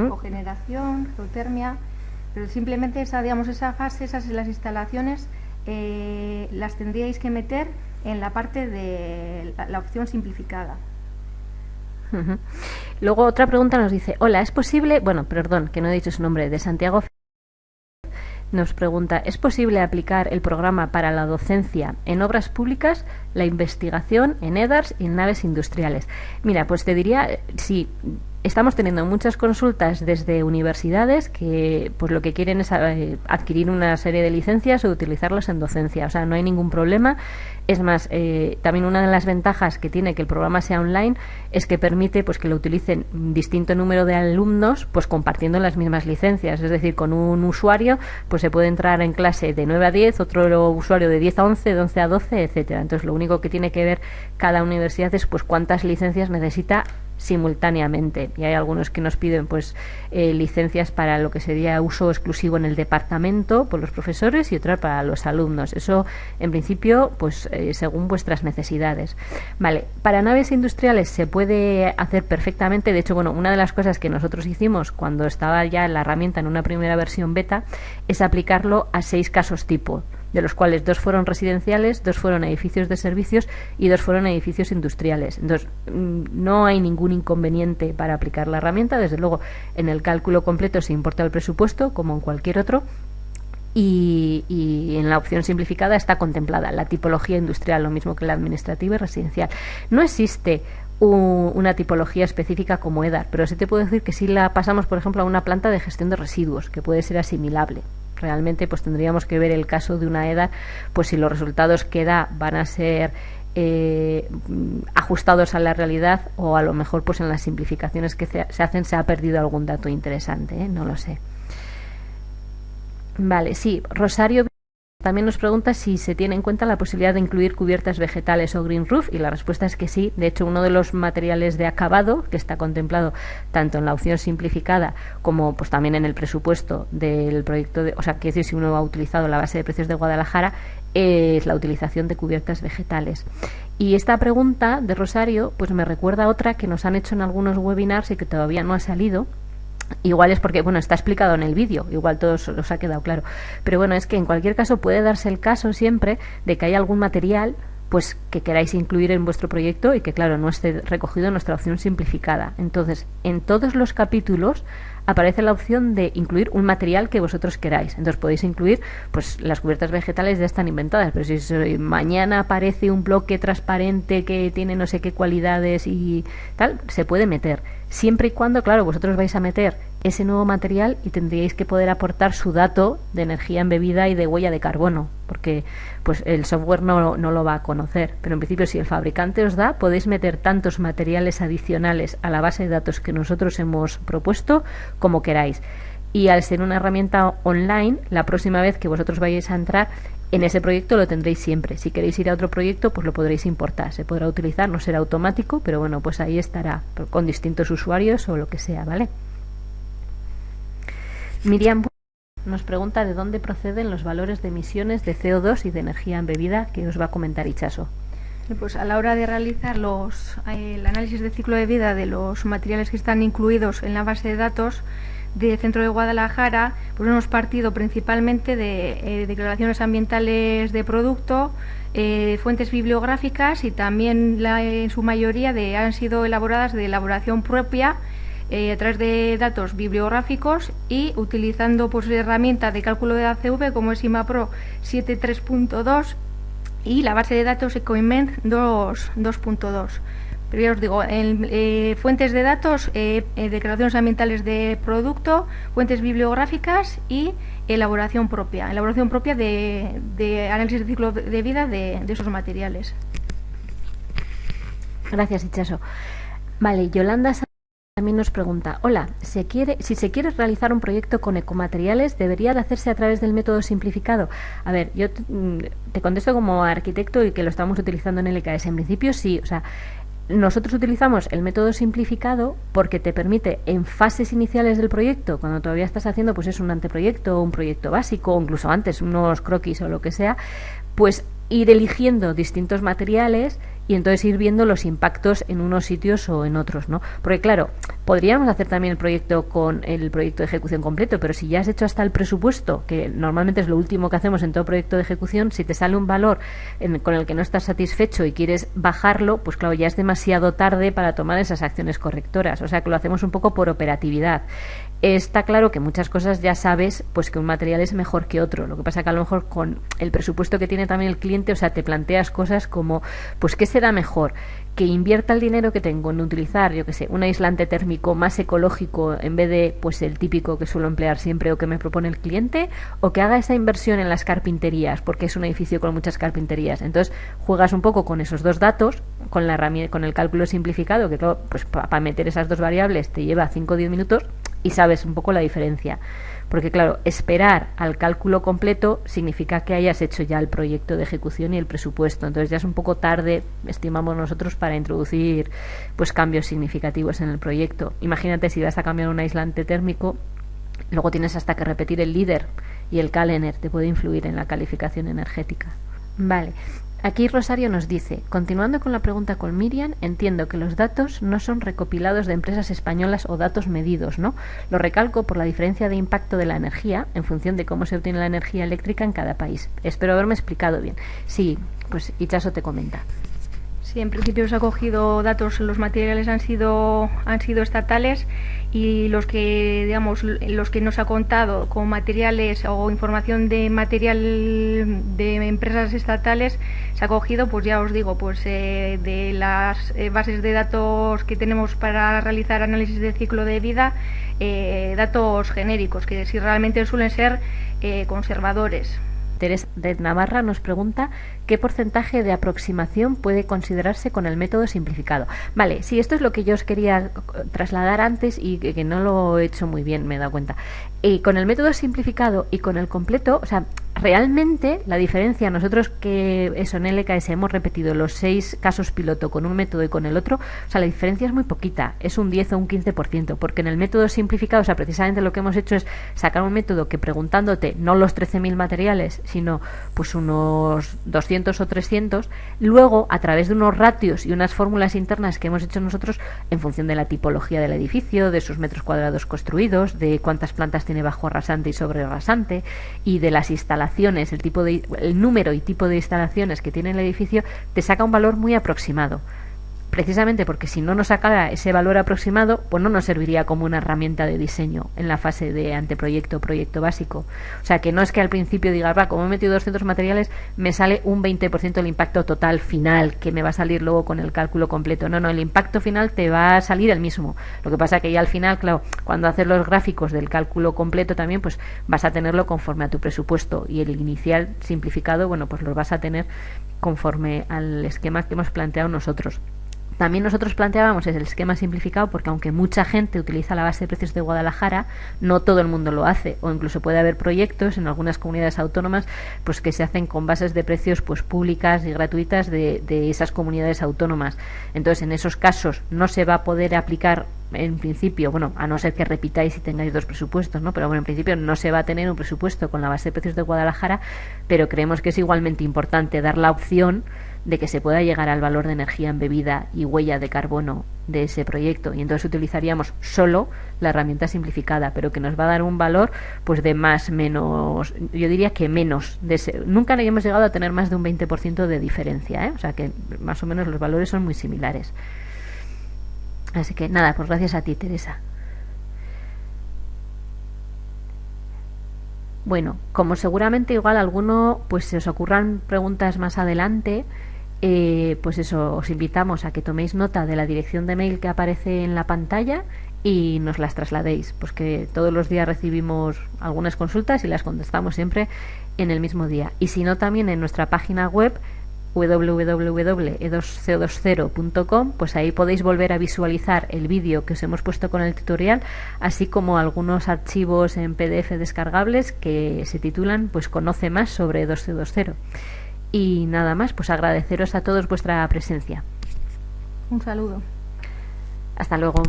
cogeneración, geotermia. Pero simplemente esa fase, las instalaciones, las tendríais que meter en la parte de la opción simplificada. Luego otra pregunta nos dice, hola, ¿es posible? Bueno, perdón, que no he dicho su nombre, de Santiago. Nos pregunta, ¿es posible aplicar el programa para la docencia en obras públicas, la investigación en EDARS y en naves industriales? Mira, pues te diría, sí. Estamos teniendo muchas consultas desde universidades que pues lo que quieren es adquirir una serie de licencias o utilizarlas en docencia. O sea, no hay ningún problema. Es más, también una de las ventajas que tiene que el programa sea online es que permite pues que lo utilicen distinto número de alumnos pues compartiendo las mismas licencias. Es decir, con un usuario pues se puede entrar en clase de 9 a 10, otro usuario de 10 a 11, de 11 a 12, etcétera. Entonces, lo único que tiene que ver cada universidad es pues cuántas licencias necesita simultáneamente, y hay algunos que nos piden pues licencias para lo que sería uso exclusivo en el departamento por los profesores y otras para los alumnos. Eso en principio pues según vuestras necesidades. Vale, para naves industriales se puede hacer perfectamente. De hecho, bueno, una de las cosas que nosotros hicimos cuando estaba ya la herramienta en una primera versión beta es aplicarlo a 6 casos tipo, de los cuales 2 fueron residenciales, 2 fueron edificios de servicios y 2 fueron edificios industriales. Entonces, no hay ningún inconveniente para aplicar la herramienta. Desde luego, en el cálculo completo se importa el presupuesto, como en cualquier otro, y en la opción simplificada está contemplada la tipología industrial, lo mismo que la administrativa y residencial. No existe una tipología específica como EDAR, pero sí te puedo decir que si la pasamos, por ejemplo, a una planta de gestión de residuos, que puede ser asimilable. Realmente pues tendríamos que ver el caso de una EDAR, pues si los resultados que da van a ser ajustados a la realidad, o a lo mejor pues en las simplificaciones que se hacen se ha perdido algún dato interesante, no lo sé. Vale, sí, Rosario también nos pregunta si se tiene en cuenta la posibilidad de incluir cubiertas vegetales o green roof, y la respuesta es que sí. De hecho, uno de los materiales de acabado que está contemplado tanto en la opción simplificada como pues también en el presupuesto del proyecto, o sea, que decir, si uno ha utilizado la base de precios de Guadalajara, es la utilización de cubiertas vegetales. Y esta pregunta de Rosario pues me recuerda a otra que nos han hecho en algunos webinars y que todavía no ha salido. Igual es porque, bueno, está explicado en el vídeo, igual todo os ha quedado claro, pero bueno, es que en cualquier caso puede darse el caso siempre de que hay algún material pues que queráis incluir en vuestro proyecto y que, claro, no esté recogido en nuestra opción simplificada. Entonces, en todos los capítulos aparece la opción de incluir un material que vosotros queráis. Entonces podéis incluir, pues las cubiertas vegetales ya están inventadas, pero si mañana aparece un bloque transparente que tiene no sé qué cualidades y tal, se puede meter. Siempre y cuando, claro, vosotros vais a meter ese nuevo material y tendríais que poder aportar su dato de energía embebida y de huella de carbono, porque pues el software no lo va a conocer. Pero en principio, si el fabricante os da, podéis meter tantos materiales adicionales a la base de datos que nosotros hemos propuesto como queráis. Y al ser una herramienta online, la próxima vez que vosotros vayáis a entrar en ese proyecto lo tendréis siempre. Si queréis ir a otro proyecto, pues lo podréis importar, se podrá utilizar, no será automático, pero bueno, pues ahí estará con distintos usuarios o lo que sea, ¿vale? Miriam nos pregunta de dónde proceden los valores de emisiones de CO2 y de energía embebida, que os va a comentar Itxaso. Pues a la hora de realizar el análisis de ciclo de vida de los materiales que están incluidos en la base de datos del Centro de Guadalajara, pues hemos partido principalmente de declaraciones ambientales de producto, fuentes bibliográficas, y también en su mayoría han sido elaboradas de elaboración propia, a través de datos bibliográficos y utilizando pues herramienta de cálculo de ACV como es IMAPRO 7.3.2 y la base de datos Ecoinment 2.2. Pero ya os digo, fuentes de datos, declaraciones ambientales de producto, fuentes bibliográficas y elaboración propia de análisis de ciclo de vida de esos materiales. Gracias, Itxaso. Vale, Yolanda también también nos pregunta: hola, si se quiere realizar un proyecto con ecomateriales, ¿debería de hacerse a través del método simplificado? A ver, yo te contesto como arquitecto y que lo estamos utilizando en LKS. En principio sí, o sea, nosotros utilizamos el método simplificado porque te permite, en fases iniciales del proyecto, cuando todavía estás haciendo pues es un anteproyecto, un proyecto básico, o incluso antes unos croquis o lo que sea, pues ir eligiendo distintos materiales y entonces ir viendo los impactos en unos sitios o en otros, ¿no? Porque claro, podríamos hacer también el proyecto con el proyecto de ejecución completo, pero si ya has hecho hasta el presupuesto, que normalmente es lo último que hacemos en todo proyecto de ejecución, si te sale un valor con el que no estás satisfecho y quieres bajarlo, pues claro, ya es demasiado tarde para tomar esas acciones correctoras. O sea que lo hacemos un poco por operatividad. Está claro que muchas cosas ya sabes pues que un material es mejor que otro. Lo que pasa que a lo mejor con el presupuesto que tiene también el cliente, o sea, te planteas cosas como, pues ¿qué será mejor? Que invierta el dinero que tengo en utilizar, yo que sé, un aislante térmico más ecológico en vez de pues el típico que suelo emplear siempre o que me propone el cliente, o que haga esa inversión en las carpinterías, porque es un edificio con muchas carpinterías. Entonces juegas un poco con esos dos datos, con la herramienta, con el cálculo simplificado, que claro, pues para meter esas dos variables te lleva 5 o 10 minutos y sabes un poco la diferencia. Porque claro, esperar al cálculo completo significa que hayas hecho ya el proyecto de ejecución y el presupuesto. Entonces ya es un poco tarde, estimamos nosotros, para introducir pues cambios significativos en el proyecto. Imagínate si vas a cambiar un aislante térmico, luego tienes hasta que repetir el líder y el CalEner, te puede influir en la calificación energética. Vale. Aquí Rosario nos dice: continuando con la pregunta con Miriam, entiendo que los datos no son recopilados de empresas españolas o datos medidos, ¿no? Lo recalco por la diferencia de impacto de la energía en función de cómo se obtiene la energía eléctrica en cada país. Espero haberme explicado bien. Sí, pues Itxaso te comenta. Sí, en principio se ha cogido datos, los materiales han sido estatales, y los que, digamos, los que nos ha contado con materiales o información de material de empresas estatales, se ha cogido, pues ya os digo, pues de las bases de datos que tenemos para realizar análisis de ciclo de vida, datos genéricos, que si realmente suelen ser conservadores. Teresa de Navarra nos pregunta qué porcentaje de aproximación puede considerarse con el método simplificado. Vale, sí, esto es lo que yo os quería trasladar antes y que no lo he hecho muy bien, me he dado cuenta. Con el método simplificado y con el completo, o sea, realmente la diferencia, nosotros que eso en LKS hemos repetido los 6 casos piloto con un método y con el otro, o sea, la diferencia es muy poquita, es un 10 o un 15%, porque en el método simplificado, o sea, precisamente lo que hemos hecho es sacar un método que, preguntándote no los 13.000 materiales, sino pues unos 200 o 300, luego a través de unos ratios y unas fórmulas internas que hemos hecho nosotros en función de la tipología del edificio, de sus metros cuadrados construidos, de cuántas plantas tiene bajo rasante y sobre rasante, y de las instalaciones, el número y tipo de instalaciones que tiene el edificio, te saca un valor muy aproximado. Precisamente porque si no nos sacara ese valor aproximado, pues no nos serviría como una herramienta de diseño en la fase de anteproyecto, proyecto básico. O sea, que no es que al principio digas, va, como he metido 200 materiales, me sale un 20% del impacto total final, que me va a salir luego con el cálculo completo. No, el impacto final te va a salir el mismo. Lo que pasa que ya al final, claro, cuando haces los gráficos del cálculo completo también, pues vas a tenerlo conforme a tu presupuesto, y el inicial simplificado, bueno, pues lo vas a tener conforme al esquema que hemos planteado nosotros. También nosotros planteábamos el esquema simplificado porque aunque mucha gente utiliza la base de precios de Guadalajara, no todo el mundo lo hace, o incluso puede haber proyectos en algunas comunidades autónomas pues que se hacen con bases de precios pues públicas y gratuitas de esas comunidades autónomas. Entonces, en esos casos no se va a poder aplicar en principio, bueno, a no ser que repitáis y tengáis 2 presupuestos, ¿no? Pero bueno, en principio no se va a tener un presupuesto con la base de precios de Guadalajara, pero creemos que es igualmente importante dar la opción de que se pueda llegar al valor de energía embebida y huella de carbono de ese proyecto, y entonces utilizaríamos solo la herramienta simplificada, pero que nos va a dar un valor pues de más, menos, yo diría que menos, nunca hemos llegado a tener más de un 20% de diferencia, o sea que más o menos los valores son muy similares. Así que nada, pues gracias a ti, Teresa. Bueno, como seguramente igual alguno pues se os ocurran preguntas más adelante, pues eso, os invitamos a que toméis nota de la dirección de mail que aparece en la pantalla y nos las trasladéis, pues que todos los días recibimos algunas consultas y las contestamos siempre en el mismo día. Y si no, también en nuestra página web www.e2co20.com, pues ahí podéis volver a visualizar el vídeo que os hemos puesto con el tutorial, así como algunos archivos en PDF descargables que se titulan pues Conoce más sobre E2C20. Y nada más, pues agradeceros a todos vuestra presencia. Un saludo. Hasta luego.